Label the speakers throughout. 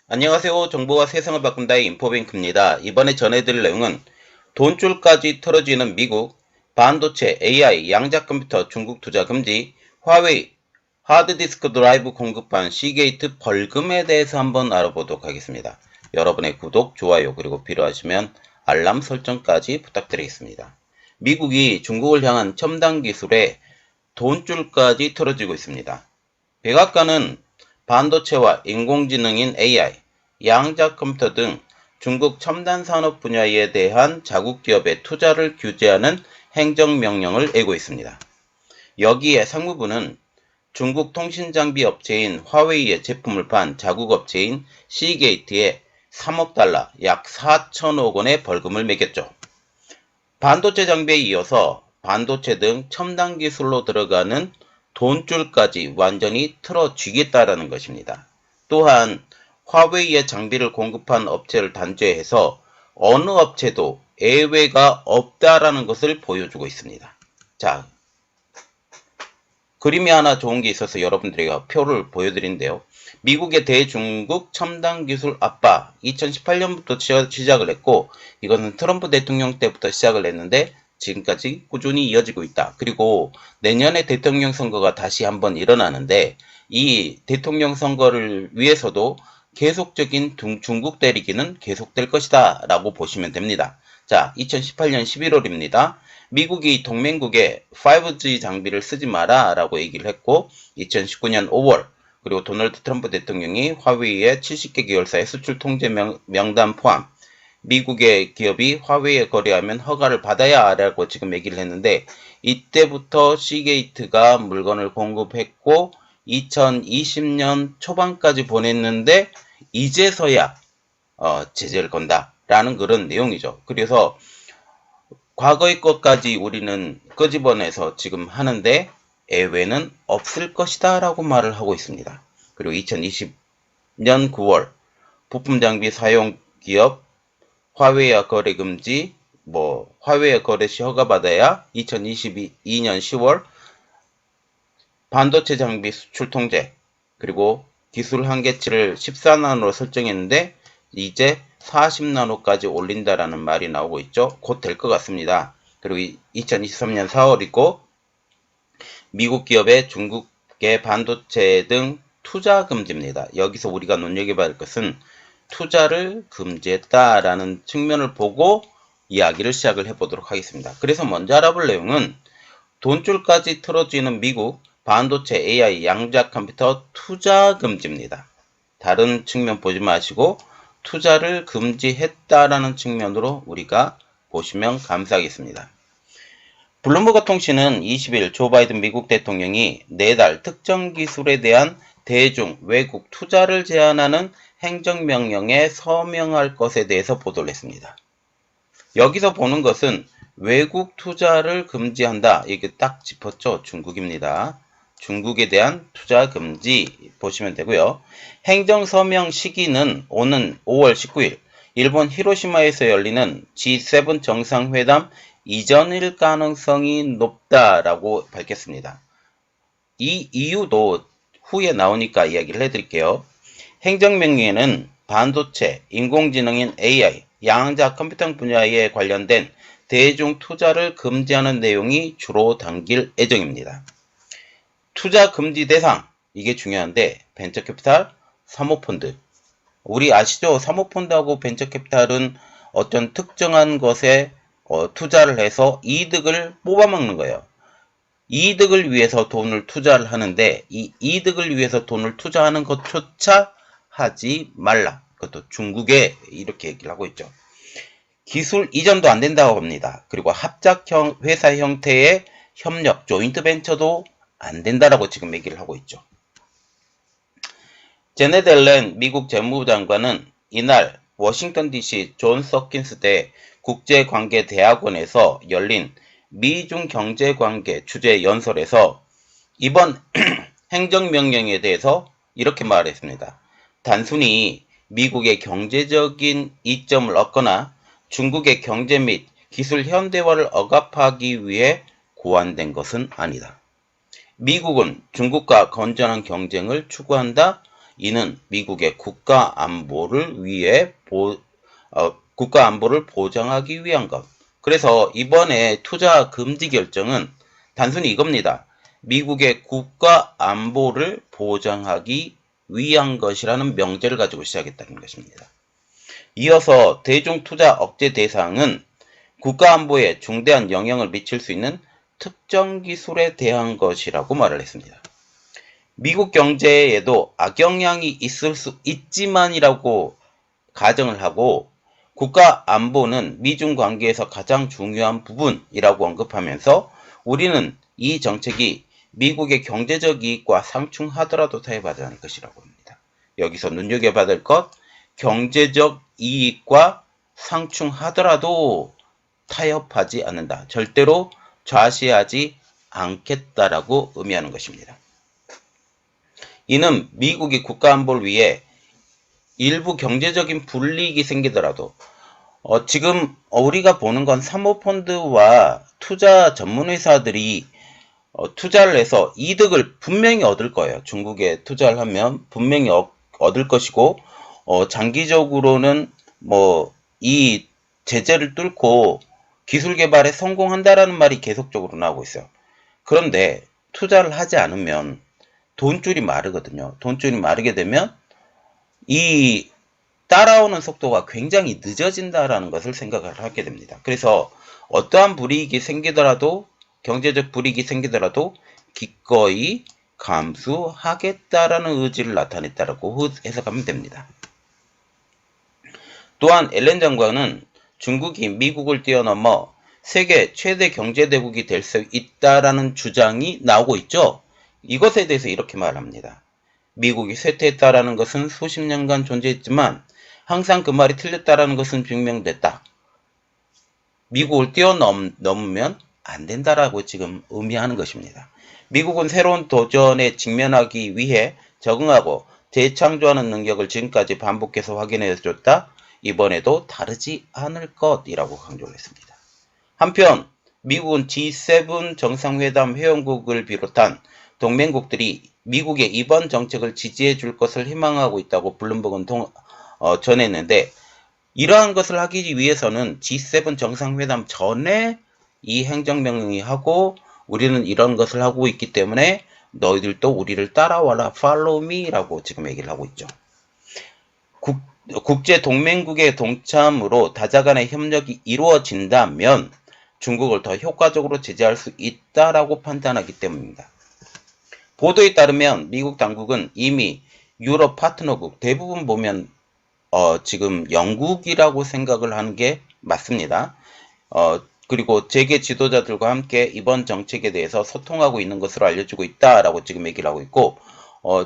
Speaker 1: 안녕하세요. 정보가 세상을 바꾼다의 인포뱅크입니다. 이번에 전해드릴 내용은 돈줄까지 틀어지는 미국, 반도체, AI, 양자 컴퓨터 중국 투자 금지, 화웨이, 하드디스크 드라이브 공급한 시게이트 벌금에 대해서 한번 알아보도록 하겠습니다. 여러분의 구독, 좋아요, 그리고 필요하시면 알람 설정까지 부탁드리겠습니다. 미국이 중국을 향한 첨단 기술에 돈줄까지 틀어지고 있습니다. 백악관은 반도체와 인공지능인 AI, 양자 컴퓨터 등 중국 첨단 산업 분야에 대한 자국 기업의 투자를 규제하는 행정명령을 내고 있습니다. 여기에 상무부는 중국 통신장비 업체인 화웨이의 제품을 판 자국 업체인 시게이트에 3억 달러, 약 4천억 원의 벌금을 매겼죠. 반도체 장비에 이어서 반도체 등 첨단 기술로 들어가는 돈줄까지 완전히 틀어쥐겠다라는 것입니다. 또한 화웨이의 장비를 공급한 업체를 단죄해서 어느 업체도 예외가 없다라는 것을 보여주고 있습니다. 자, 그림이 하나 좋은 게 있어서 여러분들에게 표를 보여드린데요. 미국의 대중국 첨단기술 압박 2018년부터 시작을 했고, 이것은 트럼프 대통령 때부터 시작을 했는데 지금까지 꾸준히 이어지고 있다. 그리고 내년에 대통령 선거가 다시 한번 일어나는데 이 대통령 선거를 위해서도 계속적인 중국 때리기는 계속될 것이다 라고 보시면 됩니다. 자, 2018년 11월입니다. 미국이 동맹국에 5G 장비를 쓰지 마라 라고 얘기를 했고, 2019년 5월 그리고 도널드 트럼프 대통령이 화웨이의 70개 계열사의 수출 통제 명단 포함 미국의 기업이 화웨이에 거래하면 허가를 받아야 하라고 지금 얘기를 했는데, 이때부터 시게이트가 물건을 공급했고 2020년 초반까지 보냈는데 이제서야 제재를 건다라는 그런 내용이죠. 그래서 과거의 것까지 우리는 끄집어내서 지금 하는데 예외는 없을 것이다 라고 말을 하고 있습니다. 그리고 2020년 9월 부품 장비 사용 기업 화웨이와 거래 금지, 화웨이와 거래 시 허가받아야 2022년 10월 반도체 장비 수출 통제, 그리고 기술 한계치를 14나노로 설정했는데 이제 40나노까지 올린다라는 말이 나오고 있죠. 곧 될 것 같습니다. 그리고 2023년 4월이고 미국 기업의 중국의 반도체 등 투자 금지입니다. 여기서 우리가 눈여겨봐야 할 것은 투자를 금지했다라는 측면을 보고 이야기를 시작을 해보도록 하겠습니다. 그래서 먼저 알아볼 내용은 돈줄까지 틀어지는 미국 반도체 AI 양자 컴퓨터 투자 금지입니다. 다른 측면 보지 마시고 투자를 금지했다라는 측면으로 우리가 보시면 감사하겠습니다. 블룸버그 통신은 20일 조 바이든 미국 대통령이 내달 특정 기술에 대한 대중 외국 투자를 제한하는 행정명령에 서명할 것에 대해서 보도를 했습니다. 여기서 보는 것은 외국 투자를 금지한다. 이게 딱 짚었죠. 중국입니다. 중국에 대한 투자 금지 보시면 되고요. 행정서명 시기는 오는 5월 19일 일본 히로시마에서 열리는 G7 정상회담 이전일 가능성이 높다라고 밝혔습니다. 이 이유도 후에 나오니까 이야기를 해드릴게요. 행정명령에는 반도체, 인공지능인 AI, 양자 컴퓨터 분야에 관련된 대중 투자를 금지하는 내용이 주로 담길 예정입니다. 투자 금지 대상, 이게 중요한데 벤처캐피탈, 사모펀드. 우리 아시죠? 사모펀드하고 벤처캐피탈은 어떤 특정한 것에 투자를 해서 이득을 뽑아먹는 거예요. 이득을 위해서 돈을 투자를 하는데 이 이득을 위해서 돈을 투자하는 것조차 하지 말라. 그것도 중국에 이렇게 얘기를 하고 있죠. 기술 이전도 안 된다고 합니다. 그리고 합작형 회사 형태의 협력, 조인트 벤처도 안 된다라고 지금 얘기를 하고 있죠. 제넷 옐렌 미국 재무부 장관은 이날 워싱턴 DC 존 서킨스대 국제관계대학원에서 열린 미중 경제관계 주제 연설에서 이번 행정명령에 대해서 이렇게 말했습니다. 단순히 미국의 경제적인 이점을 얻거나 중국의 경제 및 기술 현대화를 억압하기 위해 고안된 것은 아니다. 미국은 중국과 건전한 경쟁을 추구한다. 이는 미국의 국가 안보를 국가 안보를 보장하기 위한 것. 그래서 이번에 투자 금지 결정은 단순히 이겁니다. 미국의 국가 안보를 보장하기 위한 것이라는 명제를 가지고 시작했다는 것입니다. 이어서 대중 투자 억제 대상은 국가 안보에 중대한 영향을 미칠 수 있는 특정 기술에 대한 것이라고 말을 했습니다. 미국 경제에도 악영향이 있을 수 있지만이라고 가정을 하고 국가 안보는 미중 관계에서 가장 중요한 부분이라고 언급하면서 우리는 이 정책이 미국의 경제적 이익과 상충하더라도 타협하지 않을 것이라고 합니다. 여기서 눈여겨봐야 것, 경제적 이익과 상충하더라도 타협하지 않는다. 절대로 좌시하지 않겠다라고 의미하는 것입니다. 이는 미국이 국가안보를 위해 일부 경제적인 불이익이 생기더라도 지금 우리가 보는 건 사모펀드와 투자 전문회사들이 투자를 해서 이득을 분명히 얻을 거예요. 중국에 투자를 하면 분명히 얻을 것이고 장기적으로는 이 제재를 뚫고 기술 개발에 성공한다라는 말이 계속적으로 나오고 있어요. 그런데 투자를 하지 않으면 돈줄이 마르거든요. 돈줄이 마르게 되면 이 따라오는 속도가 굉장히 늦어진다라는 것을 생각을 하게 됩니다. 그래서 어떠한 불이익이 생기더라도 경제적 불이익이 생기더라도 기꺼이 감수하겠다라는 의지를 나타냈다라고 해석하면 됩니다. 또한 앨런 장관은 중국이 미국을 뛰어넘어 세계 최대 경제대국이 될 수 있다라는 주장이 나오고 있죠. 이것에 대해서 이렇게 말합니다. 미국이 쇠퇴했다라는 것은 수십 년간 존재했지만 항상 그 말이 틀렸다라는 것은 증명됐다. 미국을 뛰어넘으면 안 된다라고 지금 의미하는 것입니다. 미국은 새로운 도전에 직면하기 위해 적응하고 재창조하는 능력을 지금까지 반복해서 확인해줬다. 이번에도 다르지 않을 것이라고 강조를 했습니다. 한편 미국은 G7 정상회담 회원국을 비롯한 동맹국들이 미국의 이번 정책을 지지해 줄 것을 희망하고 있다고 블룸버그는 전했는데 이러한 것을 하기 위해서는 G7 정상회담 전에 이 행정명령이 하고 우리는 이런 것을 하고 있기 때문에 너희들도 우리를 따라와라 follow me 라고 지금 얘기를 하고 있죠. 국제 동맹국의 동참으로 다자 간의 협력이 이루어진다면 중국을 더 효과적으로 제재할 수 있다라고 판단하기 때문입니다. 보도에 따르면 미국 당국은 이미 유럽 파트너국 대부분 보면 지금 영국이라고 생각을 하는 게 맞습니다. 그리고 재계 지도자들과 함께 이번 정책에 대해서 소통하고 있는 것으로 알려지고 있다라고 지금 얘기를 하고 있고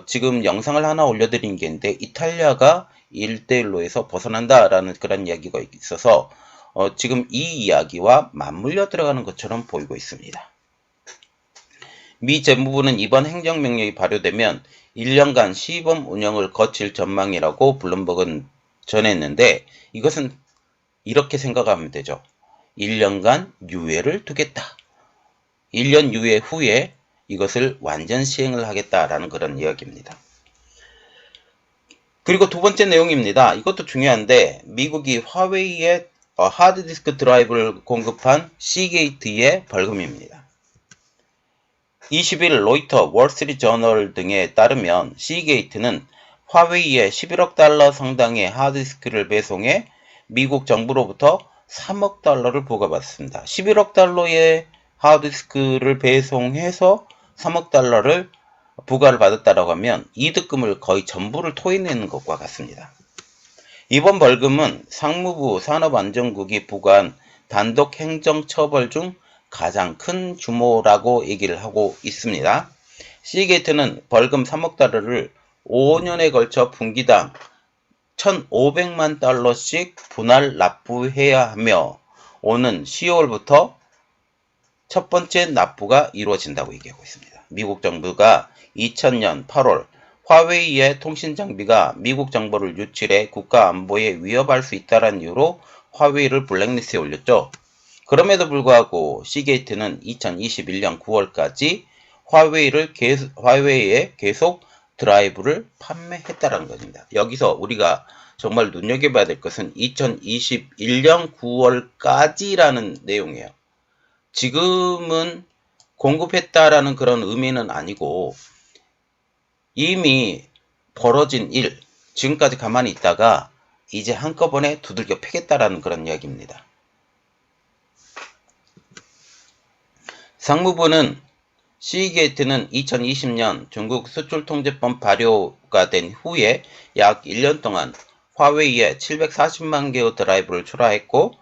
Speaker 1: 지금 영상을 하나 올려드린 게 있는데 이탈리아가 1대1로에서 벗어난다라는 그런 이야기가 있어서 지금 이 이야기와 맞물려 들어가는 것처럼 보이고 있습니다. 미 재무부는 이번 행정명령이 발효되면 1년간 시범 운영을 거칠 전망이라고 블룸버그는 전했는데 이것은 이렇게 생각하면 되죠. 1년간 유예를 두겠다. 1년 유예 후에 이것을 완전 시행을 하겠다라는 그런 이야기입니다. 그리고 두 번째 내용입니다. 이것도 중요한데 미국이 화웨이에 하드디스크 드라이브를 공급한 시게이트의 벌금입니다. 20일 로이터, 월스트리트저널 등에 따르면 시게이트는 화웨이에 11억 달러 상당의 하드디스크를 배송해 미국 정부로부터 3억 달러를 부과받습니다. 11억 달러의 하드디스크를 배송해서 3억 달러를 부과를 받았다라고 하면 이득금을 거의 전부를 토해내는 것과 같습니다. 이번 벌금은 상무부 산업안전국이 부과한 단독 행정처벌 중 가장 큰 규모라고 얘기를 하고 있습니다. 시게이트는 벌금 3억 달러를 5년에 걸쳐 분기당 1,500만 달러씩 분할 납부해야 하며 오는 10월부터 첫 번째 납부가 이루어진다고 얘기하고 있습니다. 미국 정부가 2000년 8월 화웨이의 통신 장비가 미국 정보를 유출해 국가 안보에 위협할 수 있다는 이유로 화웨이를 블랙리스트에 올렸죠. 그럼에도 불구하고 시게이트는 2021년 9월까지 화웨이에 계속 드라이브를 판매했다는 겁니다. 여기서 우리가 정말 눈여겨봐야 될 것은 2021년 9월까지라는 내용이에요. 지금은 공급했다라는 그런 의미는 아니고 이미 벌어진 일, 지금까지 가만히 있다가 이제 한꺼번에 두들겨 패겠다라는 그런 이야기입니다. 상무부는 시게이트는 2020년 중국 수출통제법 발효가 된 후에 약 1년 동안 화웨이에 740만 개의 드라이브를 출하했고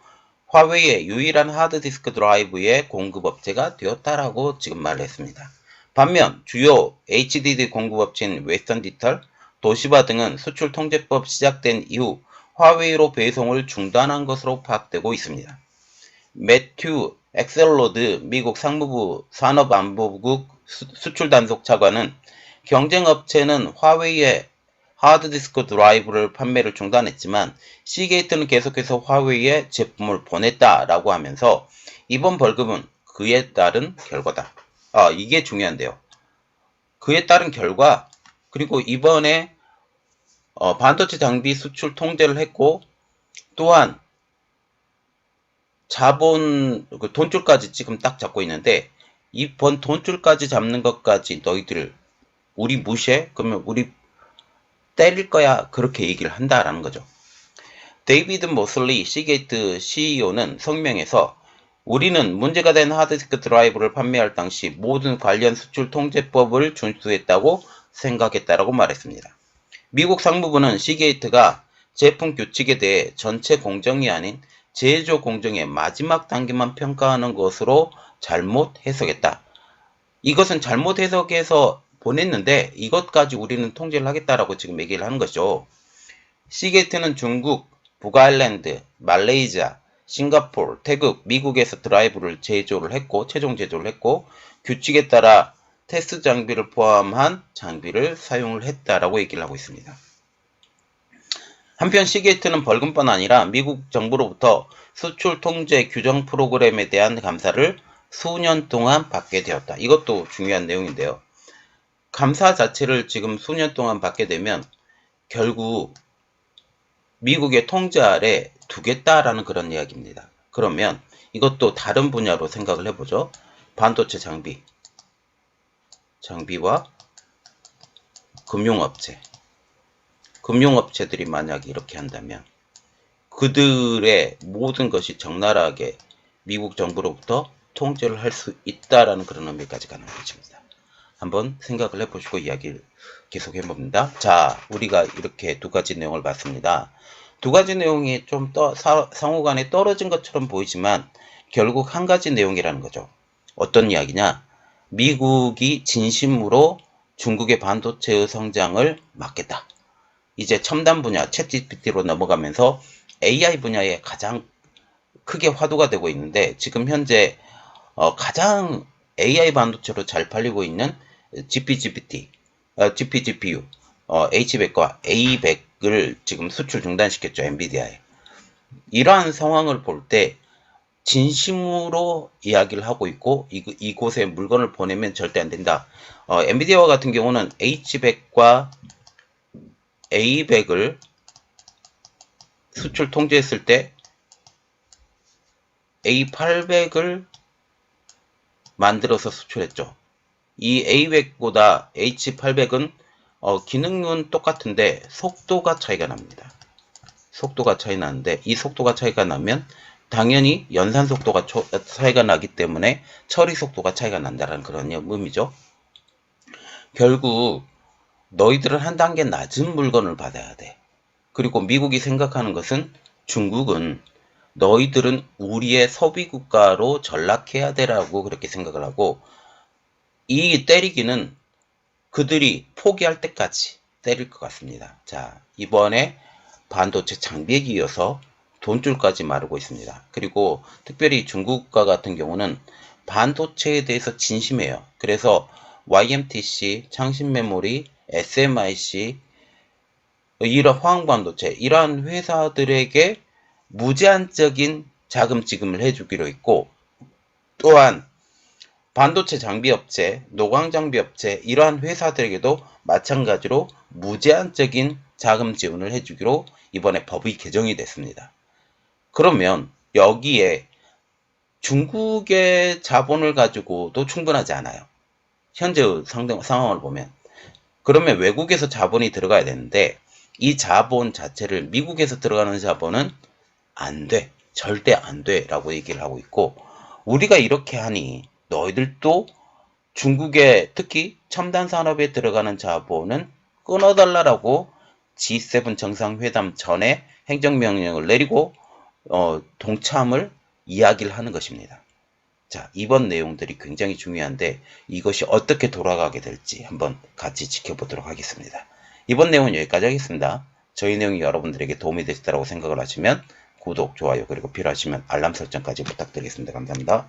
Speaker 1: 화웨이의 유일한 하드디스크 드라이브의 공급업체가 되었다라고 지금 말했습니다. 반면 주요 HDD 공급업체인 웨스턴 디지털, 도시바 등은 수출통제법 시작된 이후 화웨이로 배송을 중단한 것으로 파악되고 있습니다. 매튜 엑셀로드 미국 상무부 산업안보국 수출단속 차관은 경쟁업체는 화웨이의 하드디스크 드라이브를 판매를 중단했지만 시게이트는 계속해서 화웨이에 제품을 보냈다라고 하면서 이번 벌금은 그에 따른 결과다. 이게 중요한데요. 그에 따른 결과, 그리고 이번에 반도체 장비 수출 통제를 했고 또한 자본 돈줄까지 지금 딱 잡고 있는데 이번 돈줄까지 잡는 것까지 너희들 우리 무시해? 그러면 우리 때릴 거야. 그렇게 얘기를 한다라는 거죠. 데이비드 모슬리 시게이트 CEO는 성명에서 우리는 문제가 된 하드디스크 드라이브를 판매할 당시 모든 관련 수출 통제법을 준수했다고 생각했다라고 말했습니다. 미국 상무부는 시게이트가 제품 규칙에 대해 전체 공정이 아닌 제조 공정의 마지막 단계만 평가하는 것으로 잘못 해석했다. 이것은 잘못 해석해서 보냈는데 이것까지 우리는 통제를 하겠다라고 지금 얘기를 하는 거죠. 시게이트는 중국, 북아일랜드, 말레이시아, 싱가포르, 태국, 미국에서 드라이브를 최종 제조를 했고 규칙에 따라 테스트 장비를 포함한 장비를 사용을 했다라고 얘기를 하고 있습니다. 한편 시게이트는 벌금뿐 아니라 미국 정부로부터 수출 통제 규정 프로그램에 대한 감사를 수년 동안 받게 되었다. 이것도 중요한 내용인데요. 감사 자체를 지금 수년 동안 받게 되면 결국 미국의 통제 아래 두겠다라는 그런 이야기입니다. 그러면 이것도 다른 분야로 생각을 해보죠. 반도체 장비와 금융업체들이 만약에 이렇게 한다면 그들의 모든 것이 적나라하게 미국 정부로부터 통제를 할 수 있다라는 그런 의미까지 가는 것입니다. 한번 생각을 해보시고 이야기를 계속 해봅니다. 자, 우리가 이렇게 두 가지 내용을 봤습니다. 두 가지 내용이 좀 상호간에 떨어진 것처럼 보이지만 결국 한 가지 내용이라는 거죠. 어떤 이야기냐? 미국이 진심으로 중국의 반도체의 성장을 막겠다. 이제 첨단 분야, 챗GPT로 넘어가면서 AI 분야에 가장 크게 화두가 되고 있는데 지금 현재 가장 AI 반도체로 잘 팔리고 있는 GPGPU, H100과 A100을 지금 수출 중단시켰죠. 엔비디아에. 이러한 상황을 볼 때 진심으로 이야기를 하고 있고 이곳에 물건을 보내면 절대 안 된다. 엔비디아와 같은 경우는 H100과 A100을 수출 통제했을 때 A800을 만들어서 수출했죠. 이 A100보다 H800은 기능은 똑같은데 속도가 차이가 납니다. 속도가 차이 나는데 이 속도가 차이가 나면 당연히 연산 속도가 차이가 나기 때문에 처리 속도가 차이가 난다는 그런 의미죠. 결국 너희들은 한 단계 낮은 물건을 받아야 돼. 그리고 미국이 생각하는 것은 중국은 너희들은 우리의 소비 국가로 전락해야 되라고 그렇게 생각을 하고 이 때리기는 그들이 포기할 때까지 때릴 것 같습니다. 자, 이번에 반도체 장비에 이어서 돈줄까지 마르고 있습니다. 그리고 특별히 중국과 같은 경우는 반도체에 대해서 진심이에요. 그래서 YMTC, 창신메모리, SMIC, 이런 화학반도체, 이러한 회사들에게 무제한적인 자금 지급을 해주기로 했고 또한 반도체 장비업체, 노광장비업체 이러한 회사들에게도 마찬가지로 무제한적인 자금 지원을 해주기로 이번에 법이 개정이 됐습니다. 그러면 여기에 중국의 자본을 가지고도 충분하지 않아요. 현재 상황을 보면. 그러면 외국에서 자본이 들어가야 되는데 이 자본 자체를 미국에서 들어가는 자본은 안 돼. 절대 안 돼. 라고 얘기를 하고 있고 우리가 이렇게 하니 너희들도 중국의 특히 첨단 산업에 들어가는 자본은 끊어달라고 G7 정상회담 전에 행정명령을 내리고 동참을 이야기를 하는 것입니다. 자, 이번 내용들이 굉장히 중요한데 이것이 어떻게 돌아가게 될지 한번 같이 지켜보도록 하겠습니다. 이번 내용은 여기까지 하겠습니다. 저희 내용이 여러분들에게 도움이 되셨다고 생각을 하시면 구독, 좋아요, 그리고 필요하시면 알람 설정까지 부탁드리겠습니다. 감사합니다.